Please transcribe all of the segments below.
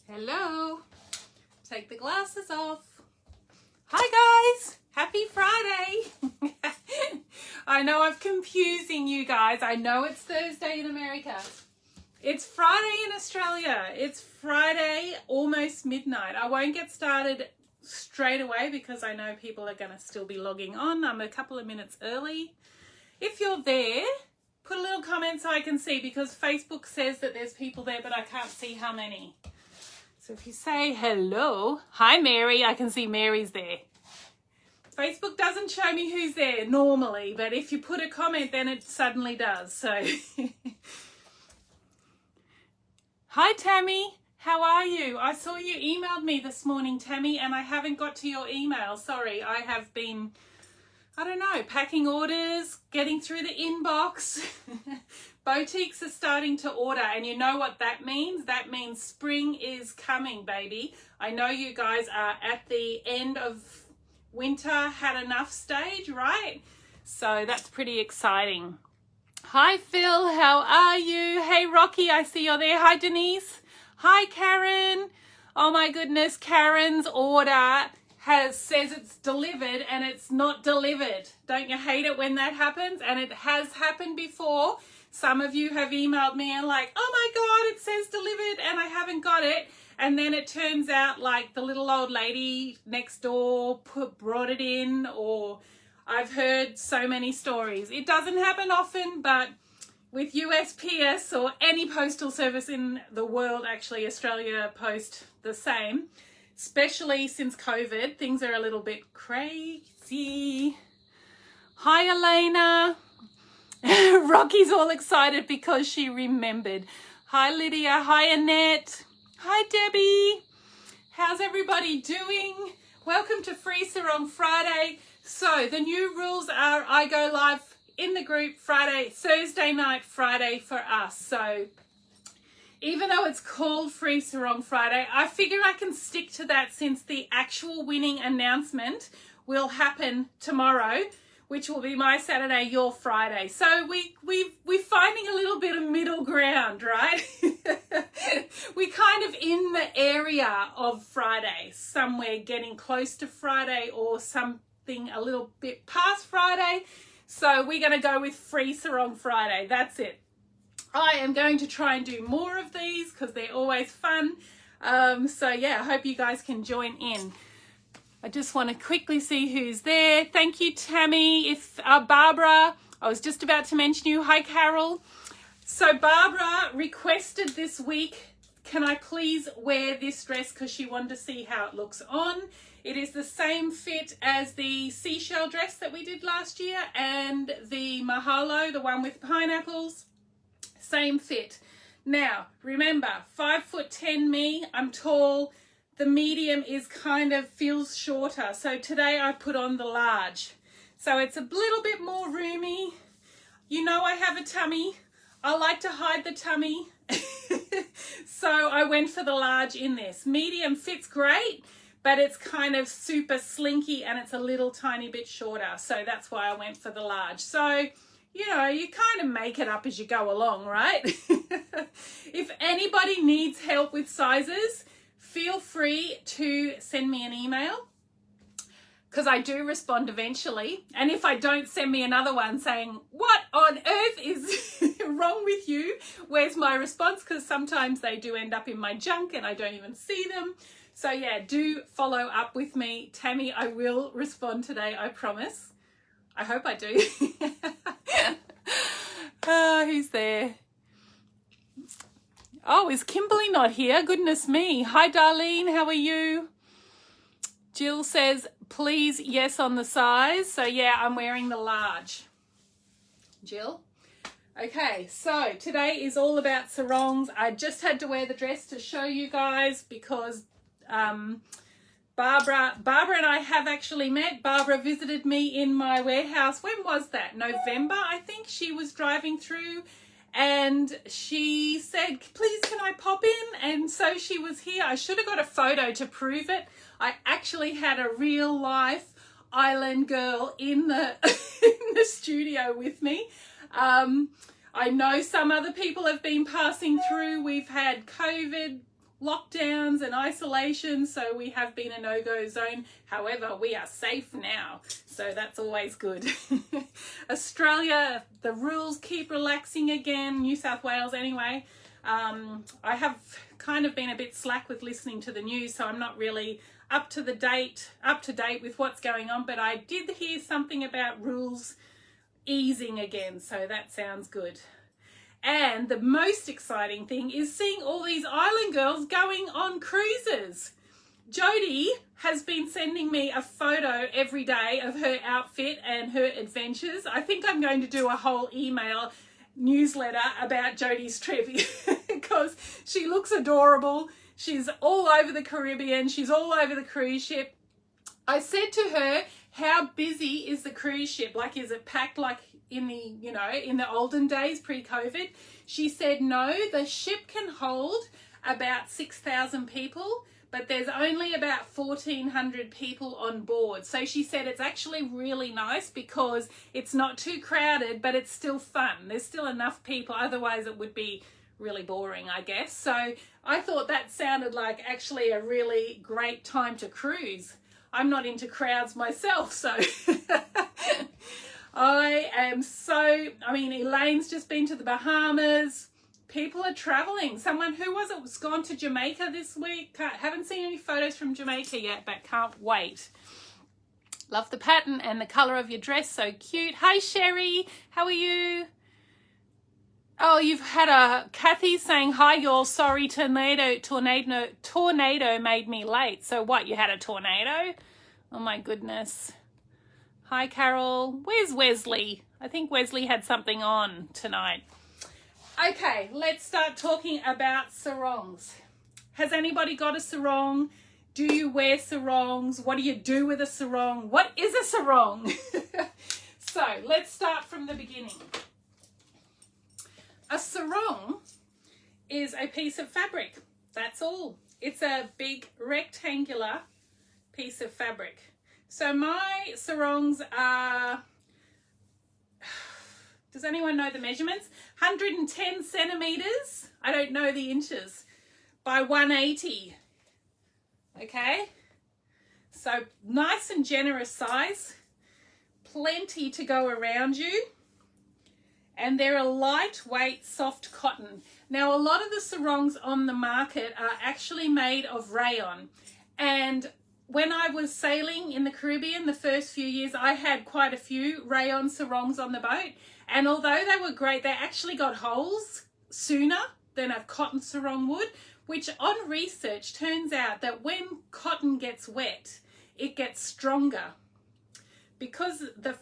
Hello. Take the glasses off. Hi guys. Happy Friday. I know I'm confusing you guys. I know it's Thursday in America. It's Friday in Australia. It's Friday, almost midnight. I won't get started straight away because I know people are going to still be logging on. I'm a couple of minutes early. If you're there, put a little comment so I can see, because Facebook says that there's people there, but I can't see how many. So if you say hello, hi Mary, I can see Mary's there. Facebook doesn't show me who's there normally, but if you put a comment, then it suddenly does. So hi Tammy, how are you? I saw you emailed me this morning, Tammy, and I haven't got to your email. Sorry, I have been, I don't know, packing orders, getting through the inbox. Boutiques are starting to order, and you know what that means? That means spring is coming, baby. I know you guys are at the end of winter, had enough stage, right? So that's pretty exciting. Hi Phil, how are you? Hey Rocky, I see you're there. Hi Denise. Hi Karen. Oh my goodness, Karen's order says it's delivered and it's not delivered. Don't you hate it when that happens? And it has happened before. Some of you have emailed me and like, oh my God, it says delivered and I haven't got it. And then it turns out like the little old lady next door brought it in, or I've heard so many stories. It doesn't happen often, but with USPS or any postal service in the world, actually Australia Post the same, especially since COVID, things are a little bit crazy. Hi Elena. Rocky's all excited because she remembered. Hi Lydia. Hi Annette. Hi Debbie. How's everybody doing? Welcome to Free Sarong Friday. So the new rules are I go live in the group Thursday night Friday for us. So even though it's called Free Sarong Friday, I figure I can stick to that since the actual winning announcement will happen tomorrow, which will be my Saturday, your Friday. So we're finding a little bit of middle ground, right? We're kind of in the area of Friday, somewhere getting close to Friday or something a little bit past Friday. So we're going to go with Free Sarong Friday. That's it. I am going to try and do more of these because they're always fun. So yeah, I hope you guys can join in. I just want to quickly see who's there. Thank you, Tammy. If Barbara, I was just about to mention you. Hi, Carol. So Barbara requested this week, can I please wear this dress, because she wanted to see how it looks on. It is the same fit as the seashell dress that we did last year and the mahalo, the one with pineapples. Same fit. Now, remember, 5'10" me, I'm tall. The medium is kind of feels shorter. So today I put on the large. So it's a little bit more roomy. You know I have a tummy. I like to hide the tummy. So I went for the large in this. Medium fits great, but it's kind of super slinky and it's a little tiny bit shorter. So that's why I went for the large. So, you know, you kind of make it up as you go along, right? If anybody needs help with sizes, feel free to send me an email, because I do respond eventually. And if I don't, send me another one saying, what on earth is wrong with you? Where's my response? Because sometimes they do end up in my junk and I don't even see them. So yeah, do follow up with me. Tammy, I will respond today, I promise. I hope I do. Who's there? Oh, is Kimberly not here? Goodness me. Hi, Darlene. How are you? Jill says, please, yes on the size. So, yeah, I'm wearing the large. Jill? Okay, so today is all about sarongs. I just had to wear the dress to show you guys because Barbara and I have actually met. Barbara visited me in my warehouse. When was that? November, I think. She was driving through and she said, please, can I pop in? And so she was here. I should have got a photo to prove it. I actually had a real life island girl in the, in the studio with me. I know some other people have been passing through. We've had COVID lockdowns and isolation, so we have been a no-go zone. However, we are safe now, so that's always good. Australia, the rules keep relaxing again. New South Wales anyway. I have kind of been a bit slack with listening to the news, so I'm not really up to date with what's going on, but I did hear something about rules easing again, so that sounds good. And the most exciting thing is seeing all these island girls going on cruises. Jodie has been sending me a photo every day of her outfit and her adventures. I think I'm going to do a whole email newsletter about Jodie's trip because she looks adorable. She's all over the Caribbean. She's all over the cruise ship. I said to her, how busy is the cruise ship? Like, is it packed like in the, you know, in the olden days pre-COVID? She said, no, the ship can hold about 6,000 people, but there's only about 1,400 people on board. So she said it's actually really nice because it's not too crowded, but it's still fun. There's still enough people. Otherwise it would be really boring, I guess. So I thought that sounded like actually a really great time to cruise. I'm not into crowds myself, so I mean, Elaine's just been to the Bahamas. People are traveling. Someone, who was it, was gone to Jamaica this week. Haven't seen any photos from Jamaica yet, but can't wait. Love the pattern and the colour of your dress, so cute. Hi Sherry, how are you? Oh, you've had a Kathy saying hi, y'all. Sorry, tornado made me late. So what? You had a tornado? Oh my goodness. Hi Carol. Where's Wesley? I think Wesley had something on tonight. Okay, let's start talking about sarongs. Has anybody got a sarong? Do you wear sarongs? What do you do with a sarong? What is a sarong? So let's start from the beginning. A sarong is a piece of fabric. That's all. It's a big rectangular piece of fabric. So my sarongs are, does anyone know the measurements? 110 centimeters. I don't know the inches. By 180. Okay. So nice and generous size. Plenty to go around you. And they're a lightweight, soft cotton. Now, a lot of the sarongs on the market are actually made of rayon. And when I was sailing in the Caribbean the first few years, I had quite a few rayon sarongs on the boat. And although they were great, they actually got holes sooner than a cotton sarong would, which on research turns out that when cotton gets wet, it gets stronger. Because the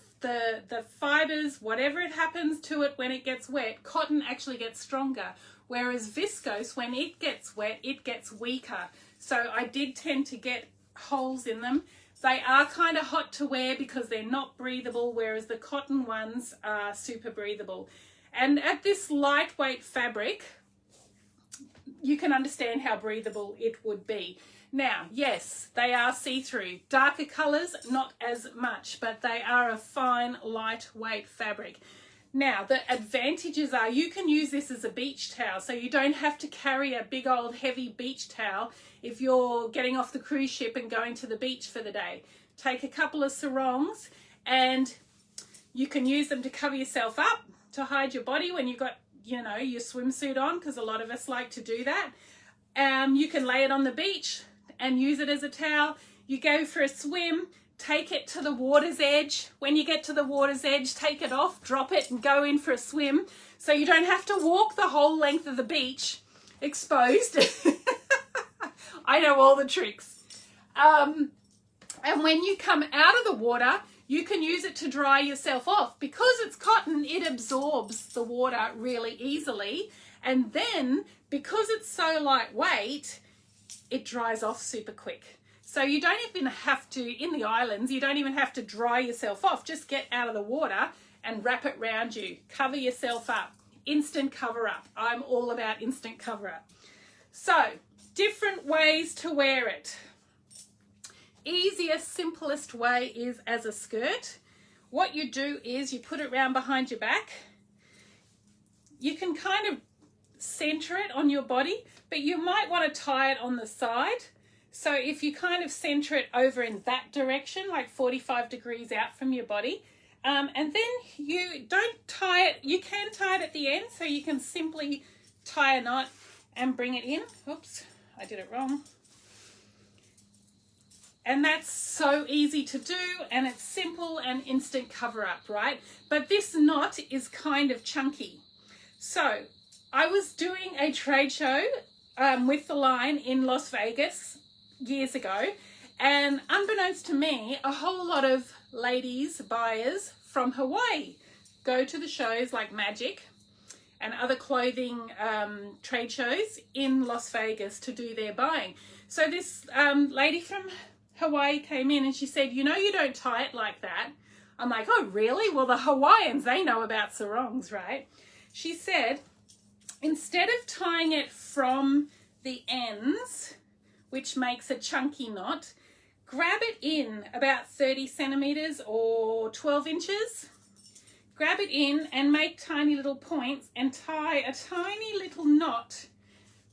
fibers, whatever it happens to it when it gets wet, cotton actually gets stronger. Whereas viscose, when it gets wet, it gets weaker. So I did tend to get holes in them. They are kind of hot to wear because they're not breathable, whereas the cotton ones are super breathable. And at this lightweight fabric, you can understand how breathable it would be. Now, yes, they are see-through. Darker colours, not as much, but they are a fine, lightweight fabric. Now, the advantages are you can use this as a beach towel, so you don't have to carry a big old heavy beach towel if you're getting off the cruise ship and going to the beach for the day. Take a couple of sarongs and you can use them to cover yourself up, to hide your body when you've got, you know, your swimsuit on, because a lot of us like to do that. You can lay it on the beach and use it as a towel. You go for a swim, take it to the water's edge. When you get to the water's edge, take it off, drop it and go in for a swim. So you don't have to walk the whole length of the beach exposed. I know all the tricks. And when you come out of the water, you can use it to dry yourself off. Because it's cotton, it absorbs the water really easily. And then, because it's so lightweight, it dries off super quick. So you don't even have to, in the islands, you don't even have to dry yourself off. Just get out of the water and wrap it around you. Cover yourself up. Instant cover up. I'm all about instant cover up. So, different ways to wear it. Easiest, simplest way is as a skirt. What you do is you put it round behind your back. You can kind of center it on your body, but you might want to tie it on the side. So if you kind of center it over in that direction, like 45 degrees out from your body, and then you don't tie it, you can tie it at the end, so you can simply tie a knot and bring it in. Oops, I did it wrong. And that's so easy to do, and it's simple and instant cover up, right? But this knot is kind of chunky. So I was doing a trade show with the line in Las Vegas years ago, and unbeknownst to me, a whole lot of ladies, buyers from Hawaii go to the shows like Magic and other clothing trade shows in Las Vegas to do their buying. So this lady from Hawaii came in and she said, you know, you don't tie it like that. I'm like, oh really? Well, the Hawaiians, they know about sarongs, right? She said, instead of tying it from the ends, which makes a chunky knot, grab it in about 30 centimeters or 12 inches. Grab it in and make tiny little points and tie a tiny little knot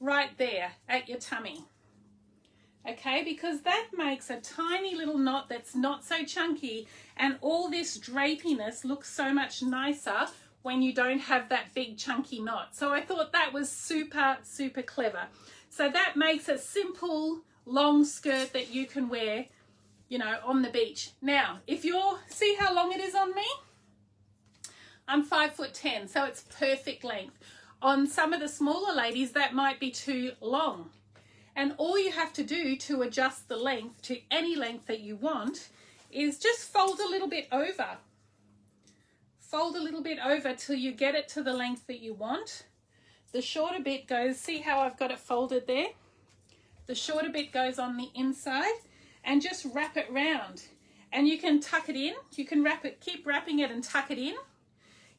right there at your tummy. Okay, because that makes a tiny little knot that's not so chunky, and all this drapiness looks so much nicer when you don't have that big chunky knot. So I thought that was super, super clever. So that makes a simple long skirt that you can wear, you know, on the beach. Now, if you're, see how long it is on me? I'm 5'10", so it's perfect length. On some of the smaller ladies, that might be too long. And all you have to do to adjust the length to any length that you want is just fold a little bit over. Fold a little bit over till you get it to the length that you want. The shorter bit goes, see how I've got it folded there? The shorter bit goes on the inside, and just wrap it round. And you can tuck it in. You can wrap it, keep wrapping it and tuck it in.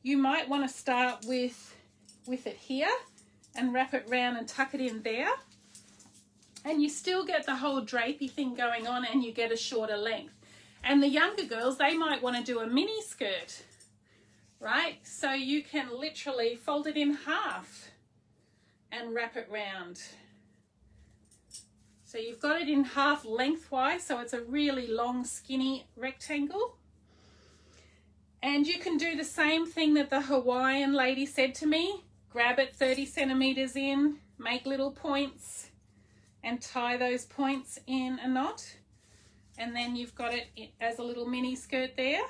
You might want to start with it here and wrap it round and tuck it in there. And you still get the whole drapey thing going on, and you get a shorter length. And the younger girls, they might want to do a mini skirt, right? So you can literally fold it in half and wrap it round. So you've got it in half lengthwise, so it's a really long, skinny rectangle. And you can do the same thing that the Hawaiian lady said to me. Grab it 30 centimeters in, make little points, and tie those points in a knot, and then you've got it as a little mini skirt there.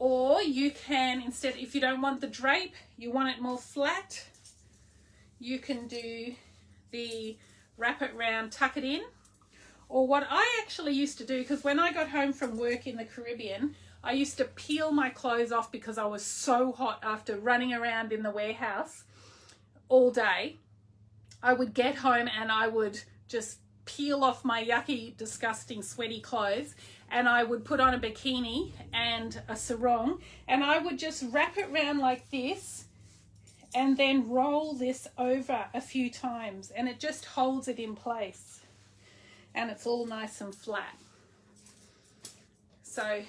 Or you can, instead, if you don't want the drape, you want it more flat, you can do the wrap it round, tuck it in. Or what I actually used to do, because when I got home from work in the Caribbean, I used to peel my clothes off because I was so hot after running around in the warehouse all day. I would get home and I would just peel off my yucky, disgusting, sweaty clothes, and I would put on a bikini and a sarong, and I would just wrap it around like this and then roll this over a few times, and it just holds it in place, and it's all nice and flat. So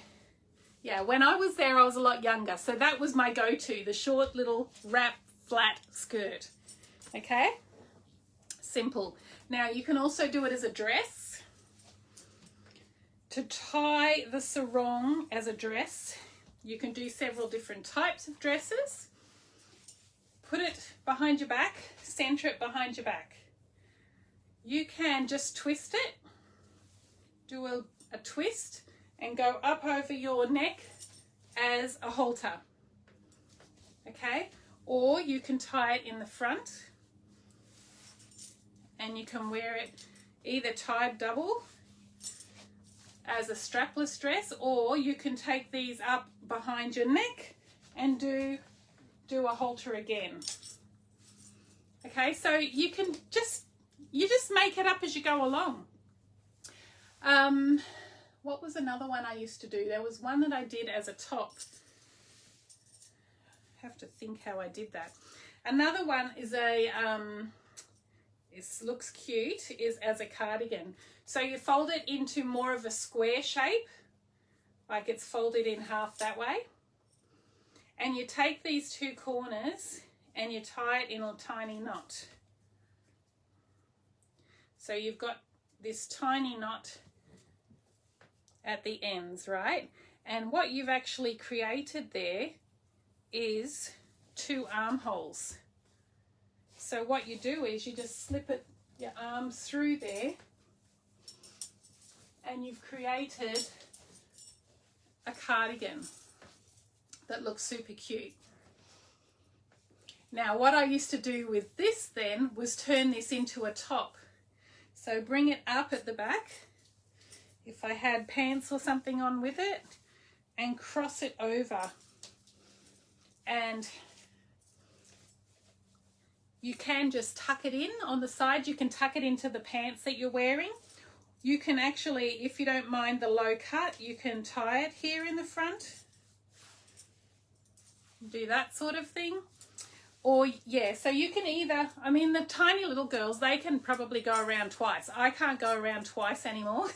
yeah, when I was there, I was a lot younger, so that was my go-to, the short little wrap flat skirt. Okay, simple. Now you can also do it as a dress. To tie the sarong as a dress, you can do several different types of dresses. Put it behind your back, center it behind your back. You can just twist it, do a twist, and go up over your neck as a halter. Okay, or you can tie it in the front, and you can wear it either tied double as a strapless dress, or you can take these up behind your neck and do a halter again. Okay, so you can just make it up as you go along. What was another one I used to do? There was one that I did as a top. I have to think how I did that. Another one is it looks cute, is as a cardigan. So you fold it into more of a square shape, like it's folded in half that way. And you take these two corners and you tie it in a tiny knot. So you've got this tiny knot at the ends, right? And what you've actually created there is 2 armholes. So what you do is you just slip your arms through there, and you've created a cardigan that looks super cute. Now what I used to do with this then was turn this into a top. So bring it up at the back, if I had pants or something on with it, and cross it over. And you can just tuck it in on the side. You can tuck it into the pants that you're wearing. You can actually, if you don't mind the low cut, you can tie it here in the front. Do that sort of thing. Or yeah, so you can either, I mean the tiny little girls, they can probably go around twice. I can't go around twice anymore.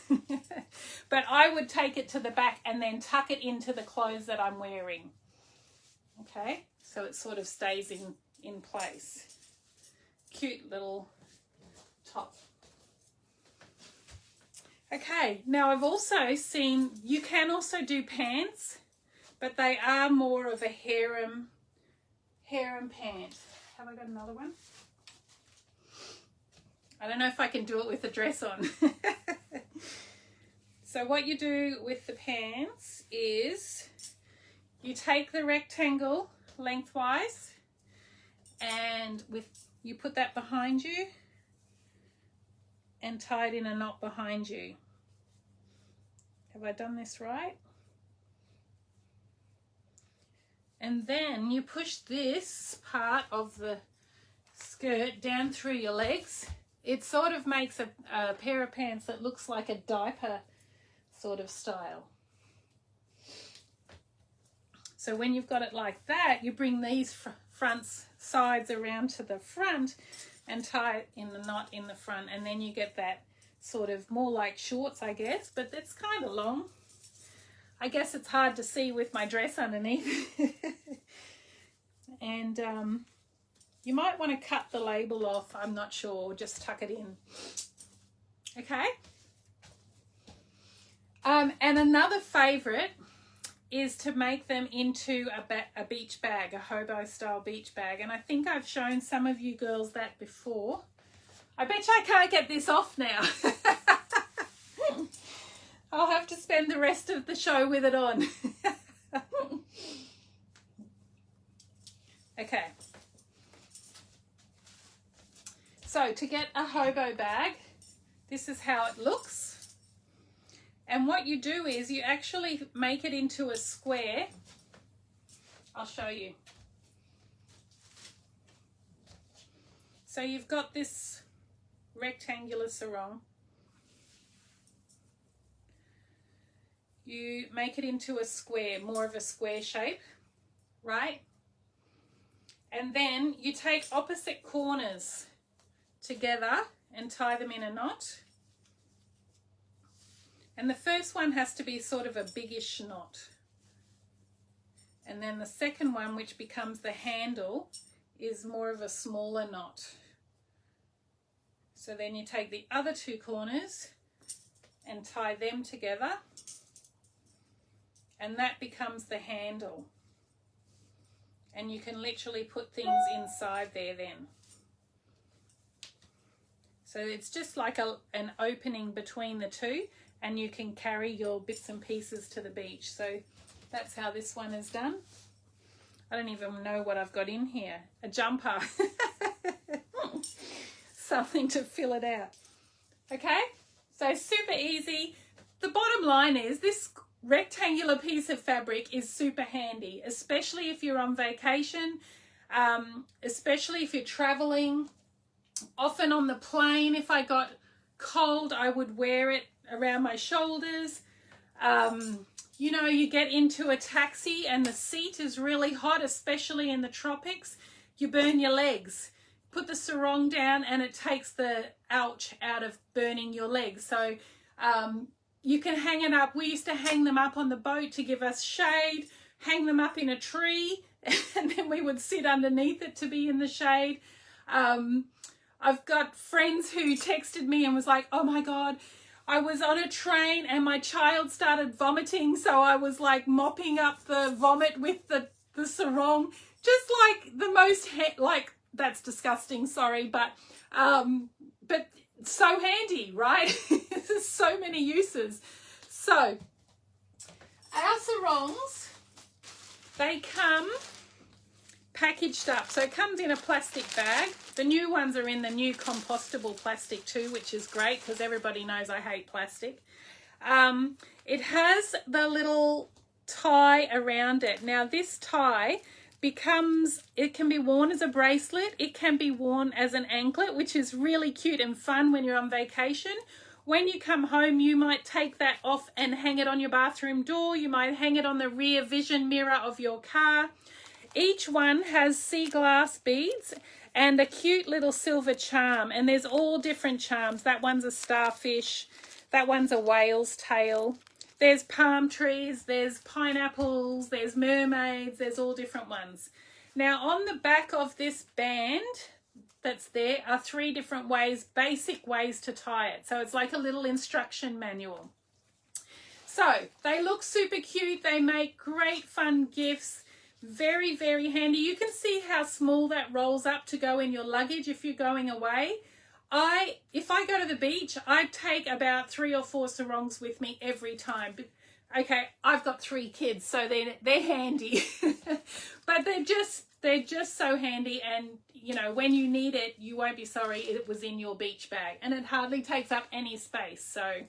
But I would take it to the back and then tuck it into the clothes that I'm wearing. Okay, so it sort of stays in place. Cute little top. Okay, now I've also seen, you can also do pants, but they are more of a harem pant. Have I got another one? I don't know if I can do it with the dress on. So what you do with the pants is you take the rectangle lengthwise and you put that behind you and tie it in a knot behind you. Have I done this right? And then you push this part of the skirt down through your legs. It sort of makes a pair of pants that looks like a diaper sort of style. So when you've got it like that, you bring these front sides around to the front and tie it in the knot in the front, and then you get that sort of more like shorts, I guess, but it's kind of long. I guess it's hard to see with my dress underneath. And you might want to cut the label off, I'm not sure, or just tuck it in. Okay. And another favourite is to make them into a beach bag, a hobo style beach bag. And I think I've shown some of you girls that before. I bet you I can't get this off now. I'll have to spend the rest of the show with it on. Okay. So to get a hobo bag, this is how it looks. And what you do is you actually make it into a square. I'll show you. So you've got this rectangular sarong. You make it into a square, more of a square shape, right? And then you take opposite corners together and tie them in a knot. And the first one has to be sort of a biggish knot. And then the second one, which becomes the handle, is more of a smaller knot. So then you take the other two corners and tie them together, and that becomes the handle. And you can literally put things inside there then. So it's just like an opening between the two, and you can carry your bits and pieces to the beach. So that's how this one is done. I don't even know what I've got in here. A jumper. Something to fill it out. Okay, so super easy. The bottom line is this rectangular piece of fabric is super handy, especially if you're on vacation, especially if you're traveling. Often on the plane, if I got cold, I would wear it around my shoulders. You know, you get into a taxi and the seat is really hot, especially in the tropics. You burn your legs. Put the sarong down and it takes the ouch out of burning your legs. So you can hang it up. We used to hang them up on the boat to give us shade, hang them up in a tree and then we would sit underneath it to be in the shade. I've got friends who texted me and was like, oh my God, I was on a train and my child started vomiting, so I was like mopping up the vomit with the sarong, just like the most, like, that's disgusting, sorry, but so handy, right? There's so many uses. So our sarongs, they come packaged up. So it comes in a plastic bag. The new ones are in the new compostable plastic too, which is great because everybody knows I hate plastic. It has the little tie around it. Now this tie it can be worn as a bracelet. It can be worn as an anklet, which is really cute and fun when you're on vacation. When you come home, you might take that off and hang it on your bathroom door. You might hang it on the rear vision mirror of your car. Each one has sea glass beads and a cute little silver charm. And there's all different charms. That one's a starfish. That one's a whale's tail. There's palm trees, there's pineapples, there's mermaids, there's all different ones. Now on the back of this band that's there are 3 different ways, basic ways to tie it. So it's like a little instruction manual. So they look super cute. They make great fun gifts. Very, very handy. You can see how small that rolls up to go in your luggage if you're going away. If I go to the beach, I take about 3 or 4 sarongs with me every time. But, okay, I've got 3 kids, so they're handy. But they're just so handy, and you know, when you need it, you won't be sorry it was in your beach bag, and it hardly takes up any space. So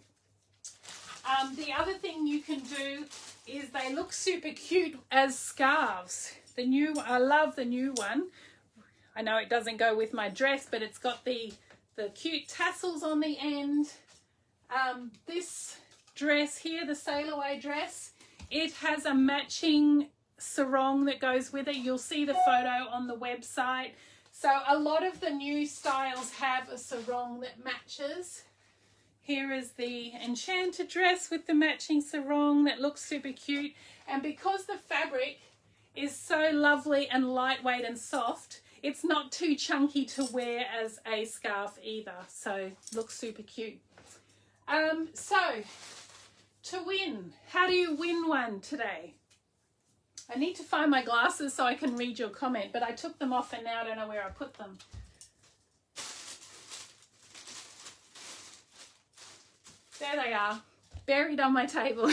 the other thing you can do is they look super cute as scarves. I love the new one. I know it doesn't go with my dress, but it's got the cute tassels on the end. This dress here, the sail away dress, it has a matching sarong that goes with it. You'll see the photo on the website. So a lot of the new styles have a sarong that matches. Here is the enchanted dress with the matching sarong that looks super cute. And because the fabric is so lovely and lightweight and soft, it's not too chunky to wear as a scarf either. So looks super cute. So to win, how do you win one today? I need to find my glasses so I can read your comment, but I took them off and now I don't know where I put them. There they are, buried on my table.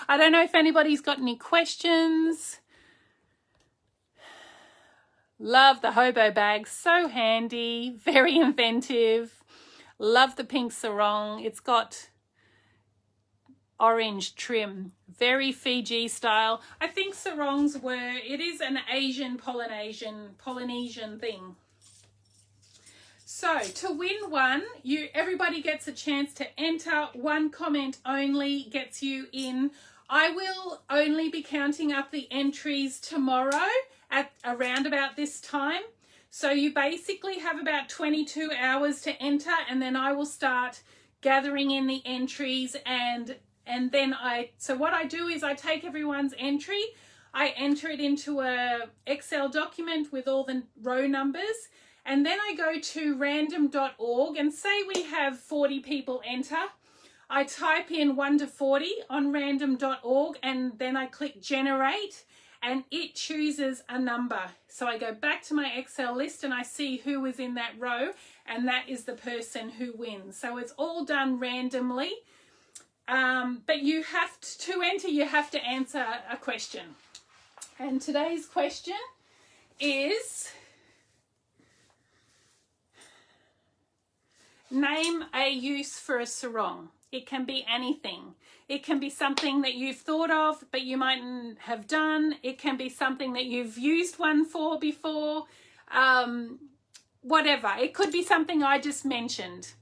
I don't know if anybody's got any questions. Love the Hobo Bag, so handy, very inventive. Love the pink sarong. It's got orange trim, very Fiji style. I think sarongs it is an Asian Polynesian thing. So to win one, everybody gets a chance to enter. 1 comment only gets you in. I will only be counting up the entries tomorrow at around about this time. So you basically have about 22 hours to enter, and then I will start gathering in the entries, and then so what I do is I take everyone's entry, I enter it into a Excel document with all the row numbers, and then I go to random.org and say we have 40 people enter. I type in 1 to 40 on random.org and then I click generate and it chooses a number. So I go back to my Excel list and I see who is in that row, and that is the person who wins. So it's all done randomly. But you have to enter, you have to answer a question. And today's question is, name a use for a sarong. It can be anything. It can be something that you've thought of but you mightn't have done. It can be something that you've used one for before. Whatever. It could be something I just mentioned.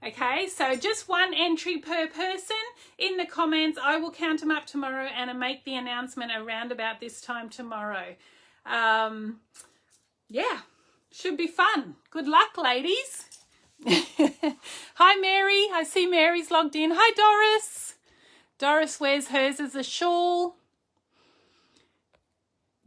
Okay, so just 1 entry per person in the comments. I will count them up tomorrow and make the announcement around about this time tomorrow. Yeah, should be fun. Good luck, ladies. Hi, Mary. I see Mary's logged in. Hi, Doris. Doris wears hers as a shawl.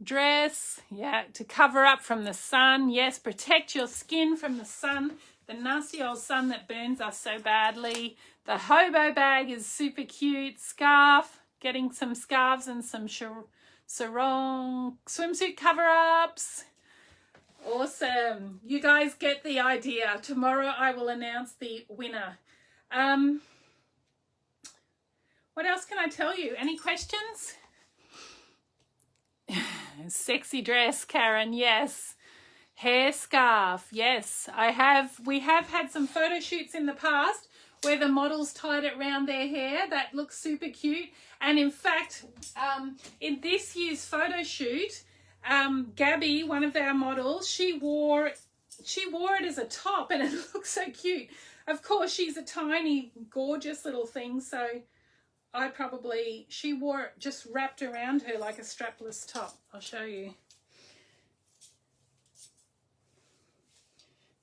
dress, yeah, to cover up from the sun. Yes, protect your skin from the sun, the nasty old sun that burns us so badly. The Hobo Bag is super cute. Scarf, getting some scarves and some sarong swimsuit cover-ups. Awesome. You guys get the idea. Tomorrow I will announce the winner. What else can I tell you? Any questions? Sexy dress, Karen, yes. Hair scarf, yes. We have had some photo shoots in the past where the models tied it around their hair. That looks super cute. And in fact, in this year's photo shoot, Gabby, one of our models, she wore it as a top, and it looks so cute. Of course, she's a tiny, gorgeous little thing, so she wore it just wrapped around her like a strapless top. I'll show you.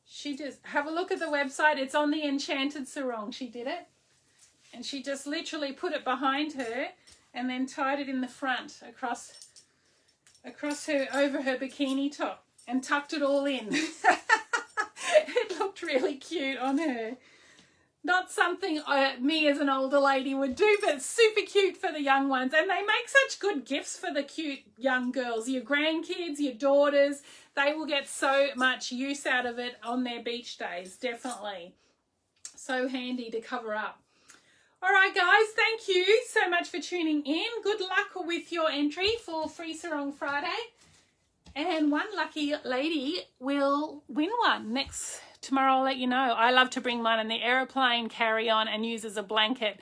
She just, have a look at the website. It's on the Enchanted Sarong. She did it. And she just literally put it behind her and then tied it in the front across her, over her bikini top, and tucked it all in. It looked really cute on her. Not something me as an older lady would do, but super cute for the young ones. And they make such good gifts for the cute young girls. Your grandkids, your daughters, they will get so much use out of it on their beach days, definitely. So handy to cover up. All right, guys, thank you so much for tuning in. Good luck with your entry for Free Sarong Friday. And one lucky lady will win one tomorrow. I'll let you know. I love to bring mine in the aeroplane, carry on, and use as a blanket.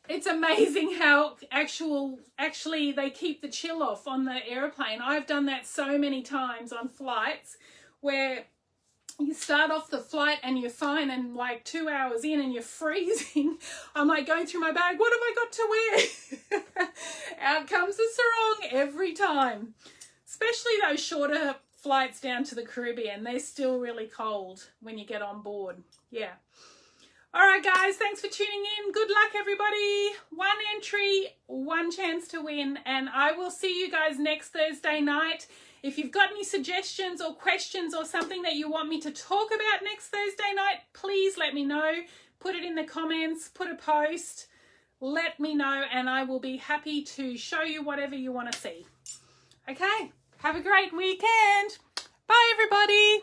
It's amazing how actually they keep the chill off on the aeroplane. I've done that so many times on flights where you start off the flight and you're fine, and like 2 hours in and you're freezing. I'm like going through my bag, what have I got to wear? Out comes the sarong every time. Especially those shorter flights down to the Caribbean. They're still really cold when you get on board. Yeah. All right, guys, thanks for tuning in. Good luck, everybody. One entry, one chance to win. And I will see you guys next Thursday night. If you've got any suggestions or questions or something that you want me to talk about next Thursday night, please let me know. Put it in the comments, put a post, let me know, and I will be happy to show you whatever you want to see. Okay, have a great weekend. Bye, everybody.